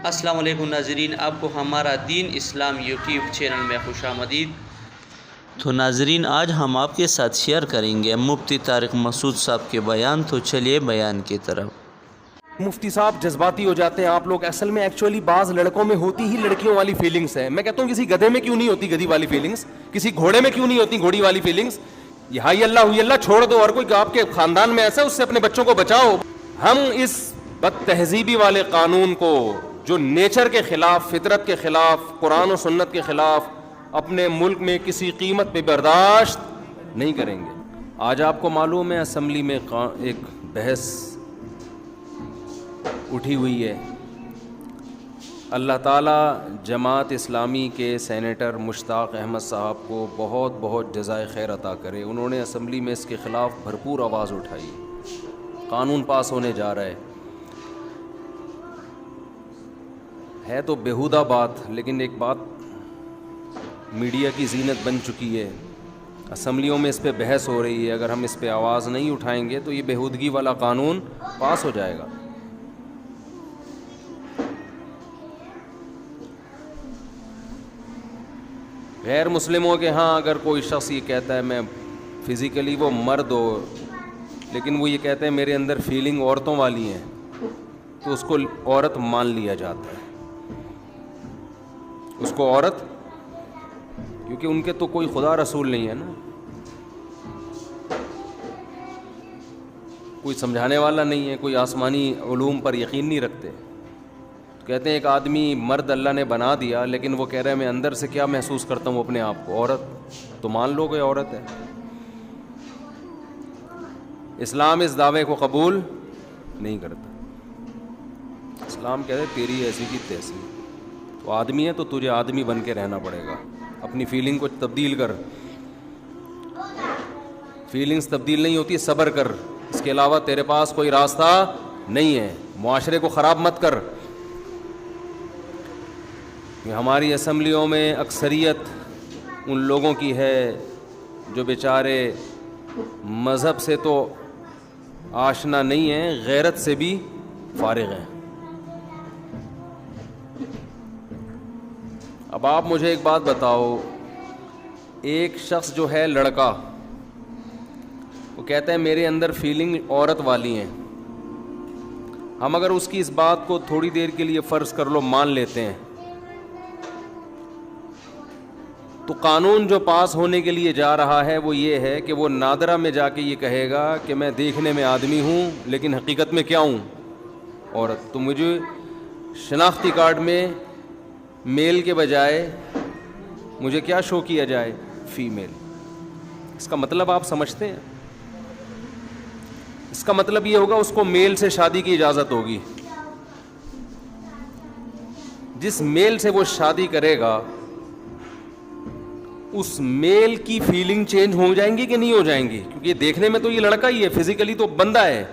السلام علیکم ناظرین، آپ کو ہمارا دین اسلام یوٹیوب چینل میں خوش آمدید۔ تو ناظرین، آج ہم آپ کے ساتھ شیئر کریں گے مفتی طارق مسعود صاحب کے بیان۔ تو چلیے بیان کی طرف۔ مفتی صاحب جذباتی ہو جاتے ہیں آپ لوگ، اصل میں ایکچولی بعض لڑکوں میں ہوتی ہی لڑکیوں والی فیلنگس ہے۔ میں کہتا ہوں کسی گدھے میں کیوں نہیں ہوتی گدھی والی فیلنگس، کسی گھوڑے میں کیوں نہیں ہوتی گھوڑی والی فیلنگس۔ یہ ہائی اللہ ہوئی اللہ چھوڑ دو، اور کوئی آپ کے خاندان میں ایسا ہے اس سے اپنے بچوں کو بچاؤ۔ ہم اس بد تہذیبی والے قانون کو جو نیچر کے خلاف، فطرت کے خلاف، قرآن و سنت کے خلاف، اپنے ملک میں کسی قیمت پہ برداشت نہیں کریں گے۔ آج آپ کو معلوم ہے اسمبلی میں ایک بحث اٹھی ہوئی ہے۔ اللہ تعالیٰ جماعت اسلامی کے سینیٹر مشتاق احمد صاحب کو بہت بہت جزائے خیر عطا کرے۔ انہوں نے اسمبلی میں اس کے خلاف بھرپور آواز اٹھائی۔ قانون پاس ہونے جا رہا ہے تو بیہودہ بات، لیکن ایک بات میڈیا کی زینت بن چکی ہے۔ اسمبلیوں میں اس پہ بحث ہو رہی ہے، اگر ہم اس پہ آواز نہیں اٹھائیں گے تو یہ بیہودگی والا قانون پاس ہو جائے گا۔ غیر مسلموں کے ہاں اگر کوئی شخص یہ کہتا ہے میں فزیکلی وہ مرد ہو، لیکن وہ یہ کہتے ہیں میرے اندر فیلنگ عورتوں والی ہیں، تو اس کو عورت مان لیا جاتا ہے۔ اس کو عورت، کیونکہ ان کے تو کوئی خدا رسول نہیں ہے نا، کوئی سمجھانے والا نہیں ہے، کوئی آسمانی علوم پر یقین نہیں رکھتے۔ کہتے ہیں ایک آدمی مرد اللہ نے بنا دیا، لیکن وہ کہہ رہے ہیں میں اندر سے کیا محسوس کرتا ہوں اپنے آپ کو عورت، تو مان لو کہ عورت ہے۔ اسلام اس دعوے کو قبول نہیں کرتا۔ اسلام کہتے ہیں تیری ایسی کی تیسی، تو آدمی ہے تو تجھے آدمی بن کے رہنا پڑے گا۔ اپنی فیلنگ کو تبدیل کر، فیلنگز تبدیل نہیں ہوتی، صبر کر، اس کے علاوہ تیرے پاس کوئی راستہ نہیں ہے۔ معاشرے کو خراب مت کر۔ ہماری اسمبلیوں میں اکثریت ان لوگوں کی ہے جو بیچارے مذہب سے تو آشنا نہیں ہیں، غیرت سے بھی فارغ ہیں۔ اب آپ مجھے ایک بات بتاؤ، ایک شخص جو ہے لڑکا، وہ کہتا ہے میرے اندر فیلنگ عورت والی ہیں، ہم اگر اس کی اس بات کو تھوڑی دیر کے لیے فرض کر لو مان لیتے ہیں، تو قانون جو پاس ہونے کے لیے جا رہا ہے وہ یہ ہے کہ وہ نادرہ میں جا کے یہ کہے گا کہ میں دیکھنے میں آدمی ہوں لیکن حقیقت میں کیا ہوں، عورت۔ تو مجھے شناختی کارڈ میں میل کے بجائے مجھے کیا شو کیا جائے، فیمیل۔ اس کا مطلب آپ سمجھتے ہیں؟ اس کا مطلب یہ ہوگا اس کو میل سے شادی کی اجازت ہوگی۔ جس میل سے وہ شادی کرے گا اس میل کی فیلنگ چینج ہو جائیں گی کہ نہیں ہو جائیں گی؟ کیونکہ دیکھنے میں تو یہ لڑکا ہی ہے، فزیکلی تو بندہ ہے،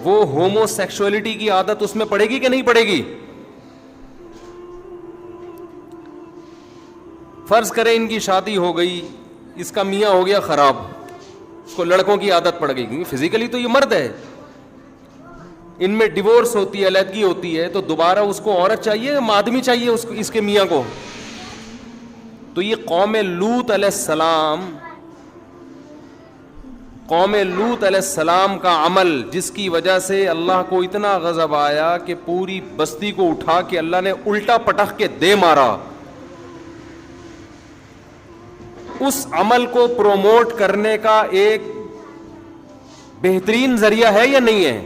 وہ ہومو سیکشولیٹی کی عادت اس میں پڑے گی کہ نہیں پڑے گی؟ فرض کریں ان کی شادی ہو گئی، اس کا میاں ہو گیا خراب، اس کو لڑکوں کی عادت پڑ گئی، کیونکہ فزیکلی تو یہ مرد ہے، ان میں ڈیورس ہوتی ہے، علیحدگی ہوتی ہے، تو دوبارہ اس کو عورت چاہیے، آدمی چاہیے اس کے میاں کو؟ تو یہ قوم لوط علیہ السلام کا عمل، جس کی وجہ سے اللہ کو اتنا غضب آیا کہ پوری بستی کو اٹھا کے اللہ نے الٹا پٹخ کے دے مارا، اس عمل کو پروموٹ کرنے کا ایک بہترین ذریعہ ہے یا نہیں ہے؟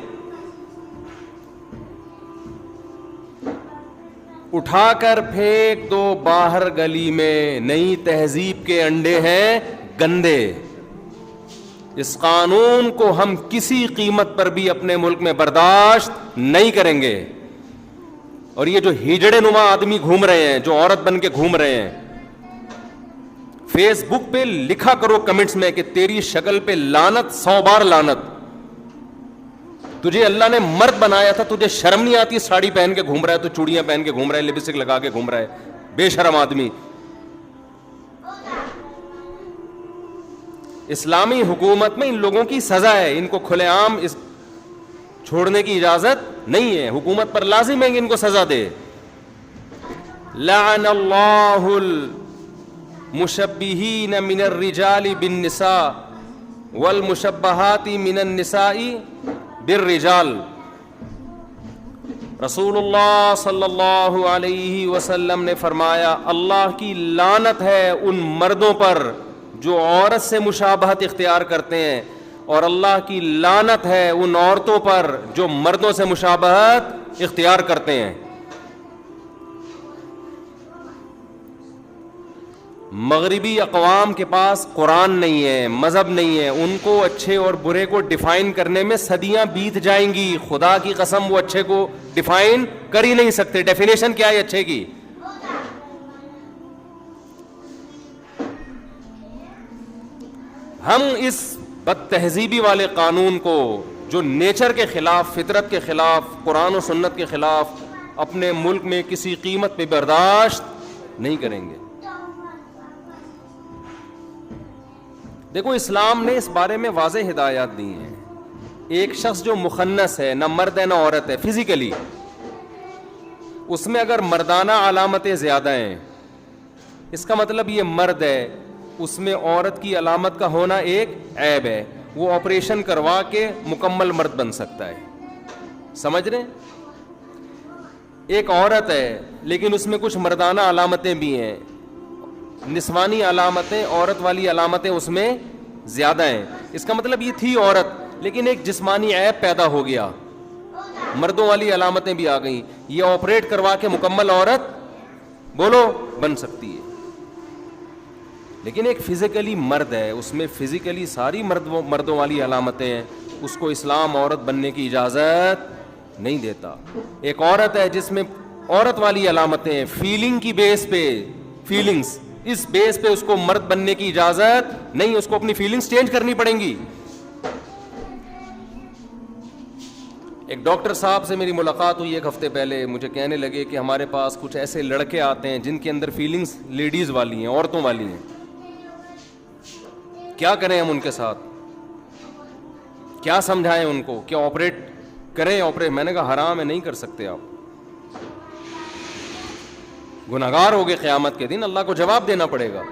اٹھا کر پھینک دو باہر گلی میں، نئی تہذیب کے انڈے ہیں گندے۔ اس قانون کو ہم کسی قیمت پر بھی اپنے ملک میں برداشت نہیں کریں گے۔ اور یہ جو ہجڑے نما آدمی گھوم رہے ہیں، جو عورت بن کے گھوم رہے ہیں، فیس بک پہ لکھا کرو کمنٹس میں کہ تیری شکل پہ لعنت، 100 بار لعنت۔ تجھے اللہ نے مرد بنایا تھا، تجھے شرم نہیں آتی؟ ساڑی پہن کے گھوم رہا ہے، تو چوڑیاں پہن کے گھوم رہا ہے، لپسٹک لگا کے گھوم رہا ہے، بے شرم آدمی۔ اسلامی حکومت میں ان لوگوں کی سزا ہے، ان کو کھلے عام چھوڑنے کی اجازت نہیں ہے. حکومت پر لازم ہے کہ ان کو سزا دے. لعن اللہ المشبہین من الرجال بالنساء والمشبہات من النساء بالرجال. رسول اللہ صلی اللہ علیہ وسلم نے فرمایا اللہ کی لعنت ہے ان مردوں پر جو عورت سے مشابہت اختیار کرتے ہیں, اور اللہ کی لعنت ہے ان عورتوں پر جو مردوں سے مشابہت اختیار کرتے ہیں. مغربی اقوام کے پاس قرآن نہیں ہے, مذہب نہیں ہے, ان کو اچھے اور برے کو ڈیفائن کرنے میں صدیاں بیت جائیں گی. خدا کی قسم وہ اچھے کو ڈیفائن کر ہی نہیں سکتے. ڈیفینیشن کیا ہے اچھے کی؟ ہم اس بد تہذیبی والے قانون کو جو نیچر کے خلاف, فطرت کے خلاف, قرآن و سنت کے خلاف, اپنے ملک میں کسی قیمت پہ برداشت نہیں کریں گے. دیکھو اسلام نے اس بارے میں واضح ہدایات دی ہیں. ایک شخص جو مخنث ہے, نہ مرد ہے نہ عورت ہے, فزیکلی اس میں اگر مردانہ علامتیں زیادہ ہیں, اس کا مطلب یہ مرد ہے, اس میں عورت کی علامت کا ہونا ایک عیب ہے. وہ آپریشن کروا کے مکمل مرد بن سکتا ہے. سمجھ رہے ہیں؟ ایک عورت ہے لیکن اس میں کچھ مردانہ علامتیں بھی ہیں, نسوانی علامتیں, عورت والی علامتیں اس میں زیادہ ہیں. اس کا مطلب یہ تھی عورت لیکن ایک جسمانی عیب پیدا ہو گیا, مردوں والی علامتیں بھی آ گئیں, یہ آپریٹ کروا کے مکمل عورت بولو بن سکتی ہے. لیکن ایک فزیکلی مرد ہے, اس میں فزیکلی ساری مردوں والی علامتیں ہیں, اس کو اسلام عورت بننے کی اجازت نہیں دیتا. ایک عورت ہے جس میں عورت والی علامتیں ہیں, فیلنگ کی بیس پہ, فیلنگز, اس بیس پہ اس کو مرد بننے کی اجازت نہیں, اس کو اپنی فیلنگز چینج کرنی پڑیں گی. ایک ڈاکٹر صاحب سے میری ملاقات ہوئی ایک ہفتے پہلے, مجھے کہنے لگے کہ ہمارے پاس کچھ ایسے لڑکے آتے ہیں جن کے اندر فیلنگز لیڈیز والی ہیں, عورتوں والی ہیں, کیا کریں ہم ان کے ساتھ, کیا سمجھائیں ان کو, کیا آپریٹ کریں؟ میں نے کہا حرام ہے, نہیں کر سکتے آپ, گنہگار ہوگے قیامت کے دن, اللہ کو جواب دینا پڑے گا.